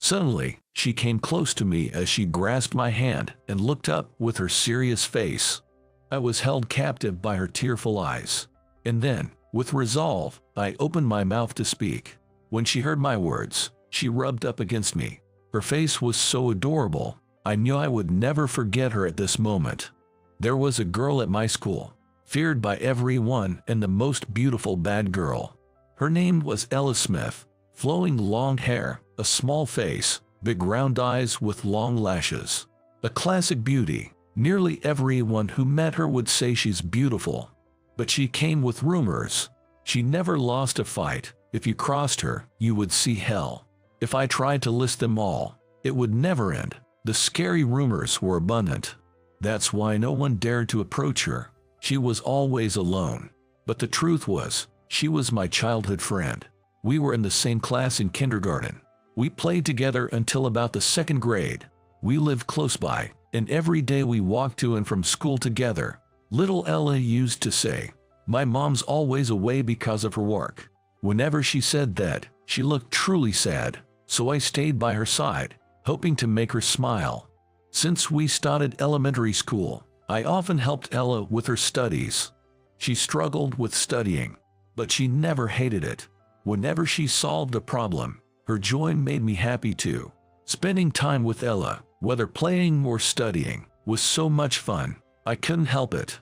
Suddenly, she came close to me as she grasped my hand and looked up with her serious face. I was held captive by her tearful eyes. And then, with resolve, I opened my mouth to speak. When she heard my words, she rubbed up against me. Her face was so adorable, I knew I would never forget her at this moment. There was a girl at my school, feared by everyone and the most beautiful bad girl. Her name was Ella Smith. Flowing long hair, a small face, big round eyes with long lashes. A classic beauty. Nearly everyone who met her would say she's beautiful. But she came with rumors. She never lost a fight. If you crossed her, you would see hell. If I tried to list them all, it would never end. The scary rumors were abundant. That's why no one dared to approach her. She was always alone. But the truth was, she was my childhood friend. We were in the same class in kindergarten. We played together until about the 2nd grade. We lived close by, and every day we walked to and from school together. Little Ella used to say, "My mom's always away because of her work." Whenever she said that, she looked truly sad, so I stayed by her side, hoping to make her smile. Since we started elementary school, I often helped Ella with her studies. She struggled with studying, but she never hated it. Whenever she solved a problem, her joy made me happy too. Spending time with Ella, whether playing or studying, was so much fun, I couldn't help it.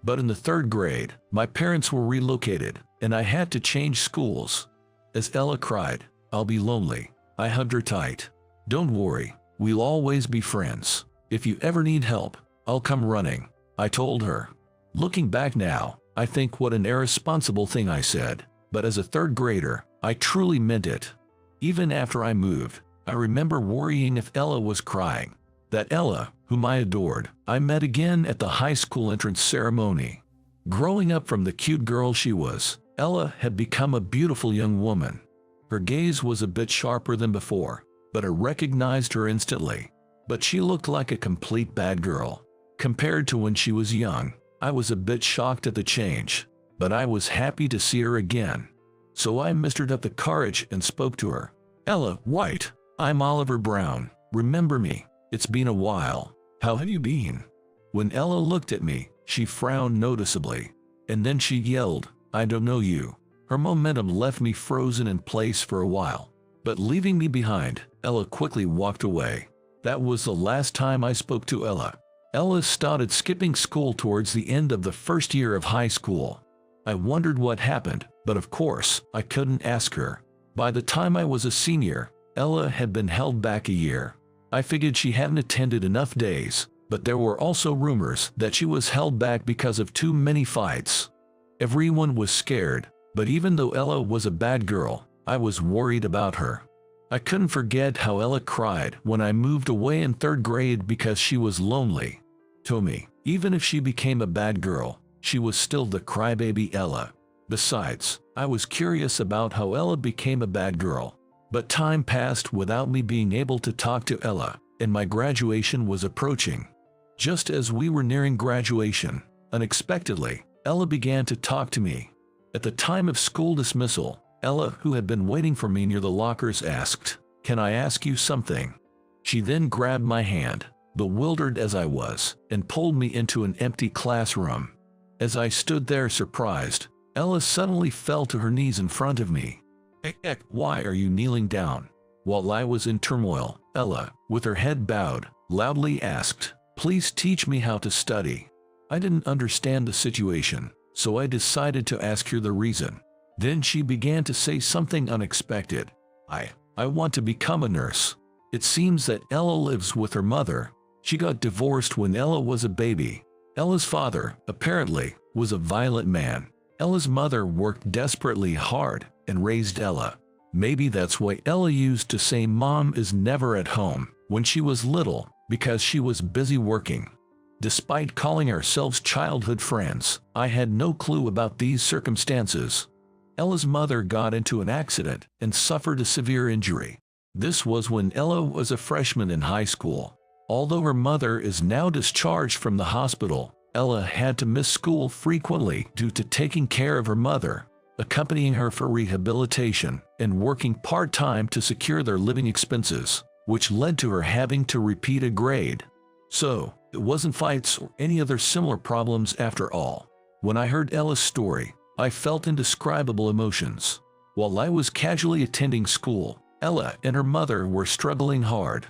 But in the 3rd grade, my parents were relocated, and I had to change schools. As Ella cried, "I'll be lonely," I hugged her tight. "Don't worry, we'll always be friends. If you ever need help, I'll come running," I told her. Looking back now, I think what an irresponsible thing I said. But as a 3rd grader, I truly meant it. Even after I moved, I remember worrying if Ella was crying. That Ella, whom I adored, I met again at the high school entrance ceremony. Growing up from the cute girl she was, Ella had become a beautiful young woman. Her gaze was a bit sharper than before, but I recognized her instantly. But she looked like a complete bad girl. Compared to when she was young, I was a bit shocked at the change. But I was happy to see her again. So I mustered up the courage and spoke to her. "Ella, White, I'm Oliver Brown. Remember me? It's been a while. How have you been?" When Ella looked at me, she frowned noticeably. And then she yelled, "I don't know you." Her momentum left me frozen in place for a while. But leaving me behind, Ella quickly walked away. That was the last time I spoke to Ella. Ella started skipping school towards the end of the 1st year of high school. I wondered what happened, but of course, I couldn't ask her. By the time I was a senior, Ella had been held back a year. I figured she hadn't attended enough days, but there were also rumors that she was held back because of too many fights. Everyone was scared, but even though Ella was a bad girl, I was worried about her. I couldn't forget how Ella cried when I moved away in 3rd grade because she was lonely. To me, even if she became a bad girl, she was still the crybaby Ella. Besides, I was curious about how Ella became a bad girl. But time passed without me being able to talk to Ella, and my graduation was approaching. Just as we were nearing graduation, unexpectedly, Ella began to talk to me. At the time of school dismissal, Ella, who had been waiting for me near the lockers, asked, "Can I ask you something?" She then grabbed my hand, bewildered as I was, and pulled me into an empty classroom. As I stood there surprised, Ella suddenly fell to her knees in front of me. "Heck, why are you kneeling down?" While I was in turmoil, Ella, with her head bowed, loudly asked, "Please teach me how to study." I didn't understand the situation, so I decided to ask her the reason. Then she began to say something unexpected. I want to become a nurse." It seems that Ella lives with her mother. She got divorced when Ella was a baby. Ella's father, apparently, was a violent man. Ella's mother worked desperately hard and raised Ella. Maybe that's why Ella used to say Mom is never at home when she was little, because she was busy working. Despite calling ourselves childhood friends, I had no clue about these circumstances. Ella's mother got into an accident and suffered a severe injury. This was when Ella was a freshman in high school. Although her mother is now discharged from the hospital, Ella had to miss school frequently due to taking care of her mother, accompanying her for rehabilitation, and working part-time to secure their living expenses. which led to her having to repeat a grade. So, it wasn't fights or any other similar problems after all. When I heard Ella's story, I felt indescribable emotions. While I was casually attending school, Ella and her mother were struggling hard.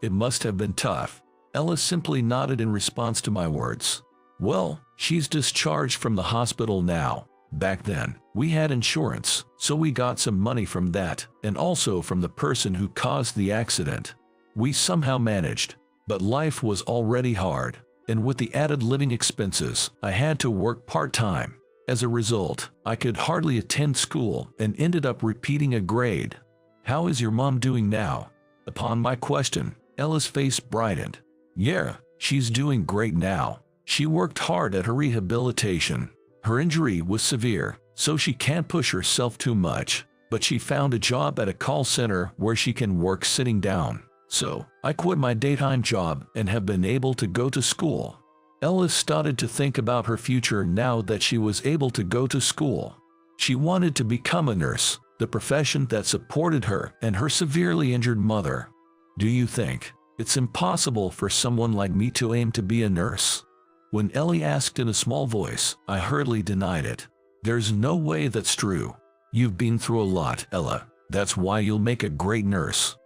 It must have been tough. Ella simply nodded in response to my words. Well, she's discharged from the hospital now. Back then, we had insurance, so we got some money from that, and also from the person who caused the accident. We somehow managed, but life was already hard, and with the added living expenses, I had to work part-time. As a result, I could hardly attend school and ended up repeating a grade. How is your mom doing now? Upon my question, Ella's face brightened. Yeah, she's doing great now. She worked hard at her rehabilitation. Her injury was severe, so she can't push herself too much, but she found a job at a call center where she can work sitting down. So, I quit my daytime job and have been able to go to school. Ella started to think about her future now that she was able to go to school. She wanted to become a nurse, the profession that supported her and her severely injured mother. Do you think it's impossible for someone like me to aim to be a nurse? When Ellie asked in a small voice, I hurriedly denied it. There's no way that's true. You've been through a lot, Ella. That's why you'll make a great nurse.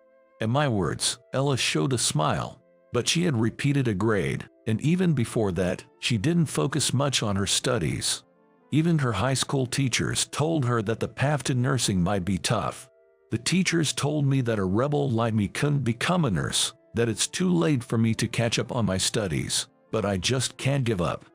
At my words, Ella showed a smile, but she had repeated a grade, and even before that, she didn't focus much on her studies. Even her high school teachers told her that the path to nursing might be tough. The teachers told me that a rebel like me couldn't become a nurse, that it's too late for me to catch up on my studies, but I just can't give up.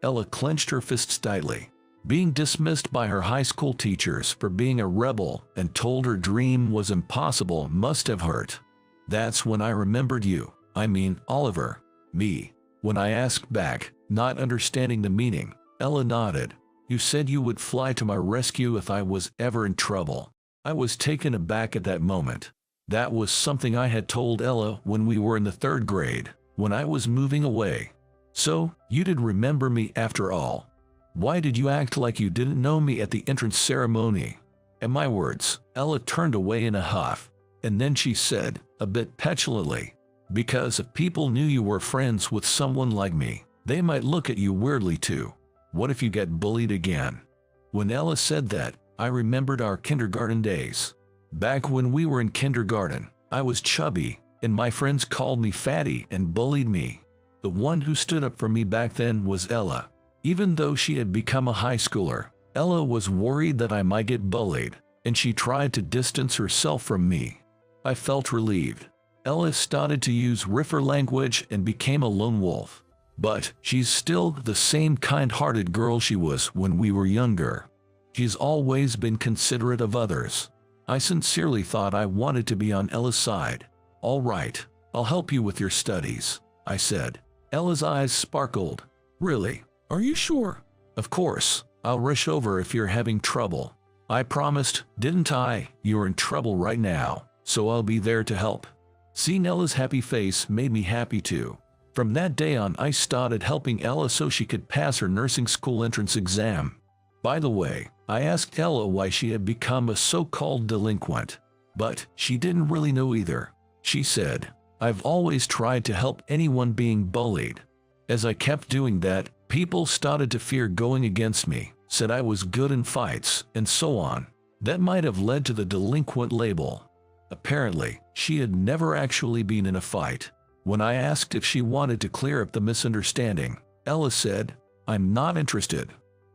Ella clenched her fists tightly. Being dismissed by her high school teachers for being a rebel and told her dream was impossible must have hurt. That's when I remembered you. I mean, Oliver. Me. When I asked back, not understanding the meaning, Ella nodded. You said you would fly to my rescue if I was ever in trouble. I was taken aback at that moment. That was something I had told Ella when we were in the 3rd grade, when I was moving away. So, you did remember me after all. Why did you act like you didn't know me at the entrance ceremony? At my words, Ella turned away in a huff, and then she said, a bit petulantly, because if people knew you were friends with someone like me, they might look at you weirdly too. What if you get bullied again? When Ella said that, I remembered our kindergarten days. Back when we were in kindergarten, I was chubby, and my friends called me fatty and bullied me. The one who stood up for me back then was Ella. Even though she had become a high schooler, Ella was worried that I might get bullied, and she tried to distance herself from me. I felt relieved. Ella started to use riffer language and became a lone wolf. But she's still the same kind-hearted girl she was when we were younger. She's always been considerate of others. I sincerely thought I wanted to be on Ella's side. All right, I'll help you with your studies, I said. Ella's eyes sparkled. Really? Are you sure? Of course. I'll rush over if you're having trouble. I promised, didn't I? You're in trouble right now, so I'll be there to help. Seeing Ella's happy face made me happy too. From that day on, I started helping Ella so she could pass her nursing school entrance exam. By the way, I asked Ella why she had become a so-called delinquent, but she didn't really know either. She said, I've always tried to help anyone being bullied. As I kept doing that, people started to fear going against me, said I was good in fights, and so on. That might have led to the delinquent label. Apparently, she had never actually been in a fight. When I asked if she wanted to clear up the misunderstanding, Ella said, I'm not interested.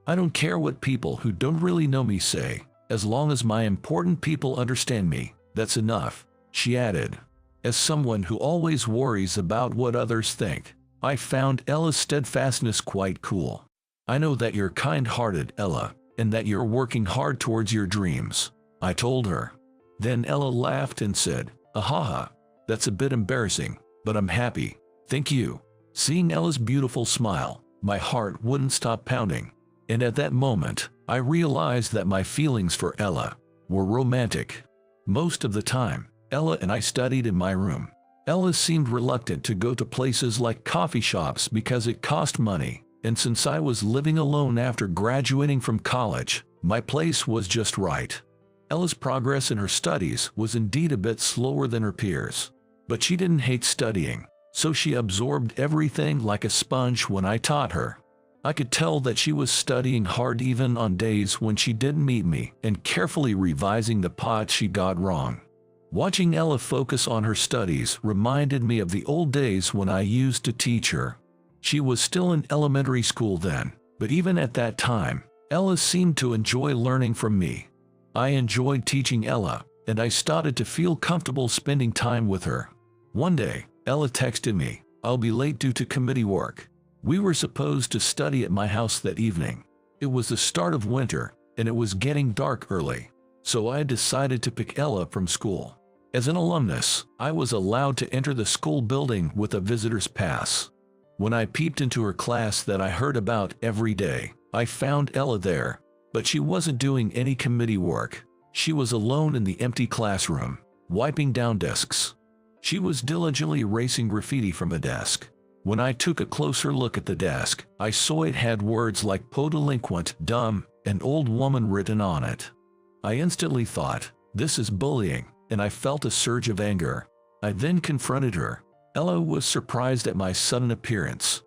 I don't care what people who don't really know me say. As long as my important people understand me, that's enough, she added. As someone who always worries about what others think, I found Ella's steadfastness quite cool. I know that you're kind-hearted, Ella, and that you're working hard towards your dreams, I told her. Then Ella laughed and said, Ahaha, that's a bit embarrassing, but I'm happy. Thank you. Seeing Ella's beautiful smile, my heart wouldn't stop pounding. And at that moment, I realized that my feelings for Ella were romantic. Most of the time, Ella and I studied in my room. Ella seemed reluctant to go to places like coffee shops because it cost money, and since I was living alone after graduating from college, my place was just right. Ella's progress in her studies was indeed a bit slower than her peers, But she didn't hate studying, so she absorbed everything like a sponge when I taught her. I could tell that she was studying hard even on days when she didn't meet me and carefully revising the parts she got wrong. Watching Ella focus on her studies reminded me of the old days when I used to teach her. She was still in elementary school then, but even at that time, Ella seemed to enjoy learning from me. I enjoyed teaching Ella, and I started to feel comfortable spending time with her. One day, Ella texted me, "I'll be late due to committee work." We were supposed to study at my house that evening. It was the start of winter, and it was getting dark early, so I decided to pick Ella from school. As an alumnus, I was allowed to enter the school building with a visitor's pass. When I peeped into her class that I heard about every day, I found Ella there, but she wasn't doing any committee work. She was alone in the empty classroom, wiping down desks. She was diligently erasing graffiti from a desk. When I took a closer look at the desk, I saw it had words like delinquent, dumb, and old woman written on it. I instantly thought, this is bullying, and I felt a surge of anger. I then confronted her. Ella was surprised at my sudden appearance.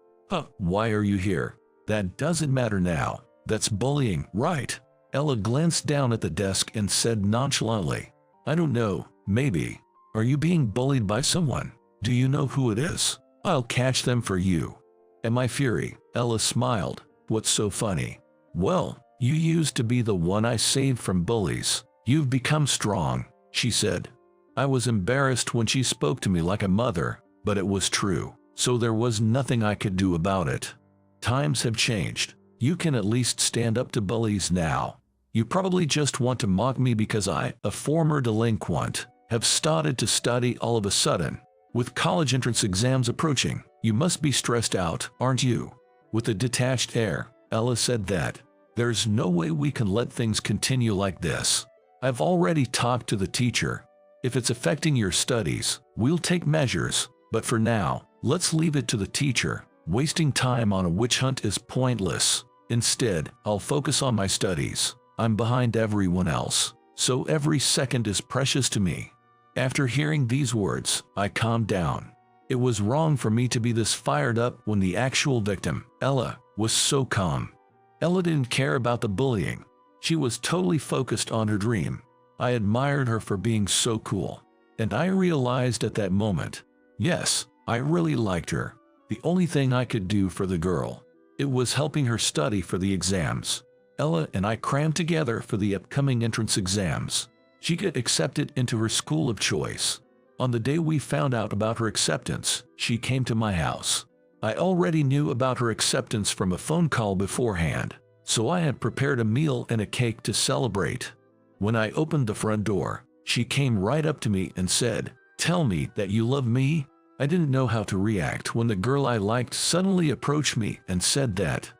Why are you here? That doesn't matter now. That's bullying, right? Ella glanced down at the desk and said nonchalantly, I don't know, maybe. Are you being bullied by someone? Do you know who it is? I'll catch them for you. At my fury, Ella smiled. What's so funny? Well, you used to be the one I saved from bullies. You've become strong, she said. I was embarrassed when she spoke to me like a mother, but it was true, so there was nothing I could do about it. Times have changed. You can at least stand up to bullies now. You probably just want to mock me because I, a former delinquent, have started to study all of a sudden. With college entrance exams approaching, you must be stressed out, aren't you? With a detached air, Ella said that, there's no way we can let things continue like this. I've already talked to the teacher. If it's affecting your studies, we'll take measures, but for now, let's leave it to the teacher. Wasting time on a witch hunt is pointless. Instead, I'll focus on my studies. I'm behind everyone else, so every second is precious to me. After hearing these words, I calmed down. It was wrong for me to be this fired up when the actual victim, Ella, was so calm. Ella didn't care about the bullying. She was totally focused on her dream. I admired her for being so cool. And I realized at that moment, yes, I really liked her. The only thing I could do for the girl, it was helping her study for the exams. Ella and I crammed together for the upcoming entrance exams. She got accepted into her school of choice. On the day we found out about her acceptance, she came to my house. I already knew about her acceptance from a phone call beforehand, so I had prepared a meal and a cake to celebrate. When I opened the front door, she came right up to me and said, "Tell me that you love me." I didn't know how to react when the girl I liked suddenly approached me and said that.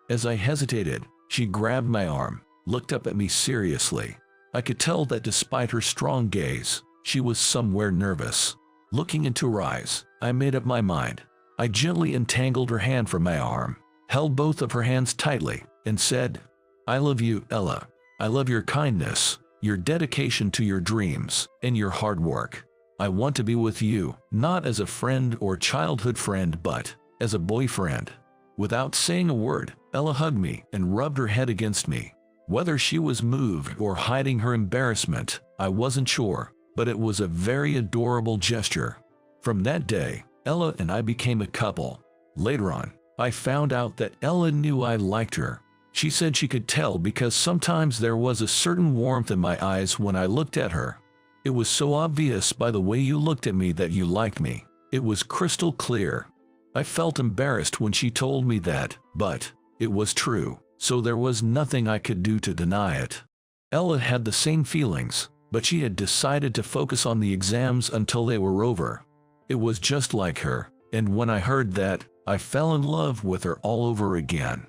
As I hesitated, she grabbed my arm, looked up at me seriously. I could tell that despite her strong gaze, she was somewhere nervous. Looking into her eyes, I made up my mind. I gently entangled her hand from my arm, held both of her hands tightly, and said, "I love you, Ella. I love your kindness, your dedication to your dreams, and your hard work. I want to be with you, not as a friend or childhood friend, but as a boyfriend." Without saying a word, Ella hugged me and rubbed her head against me. Whether she was moved or hiding her embarrassment, I wasn't sure, but it was a very adorable gesture. From that day, Ella and I became a couple. Later on, I found out that Ella knew I liked her. She said she could tell because sometimes there was a certain warmth in my eyes when I looked at her. It was so obvious by the way you looked at me that you liked me. It was crystal clear. I felt embarrassed when she told me that, but it was true, so there was nothing I could do to deny it. Ella had the same feelings, but she had decided to focus on the exams until they were over. It was just like her, and when I heard that, I fell in love with her all over again.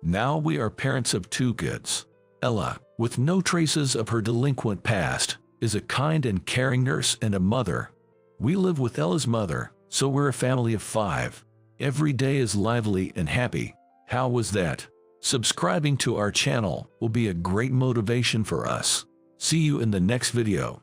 Now we are parents of 2 kids. Ella, with no traces of her delinquent past, is a kind and caring nurse and a mother. We live with Ella's mother, so we're a family of 5. Every day is lively and happy. How was that? Subscribing to our channel will be a great motivation for us. See you in the next video.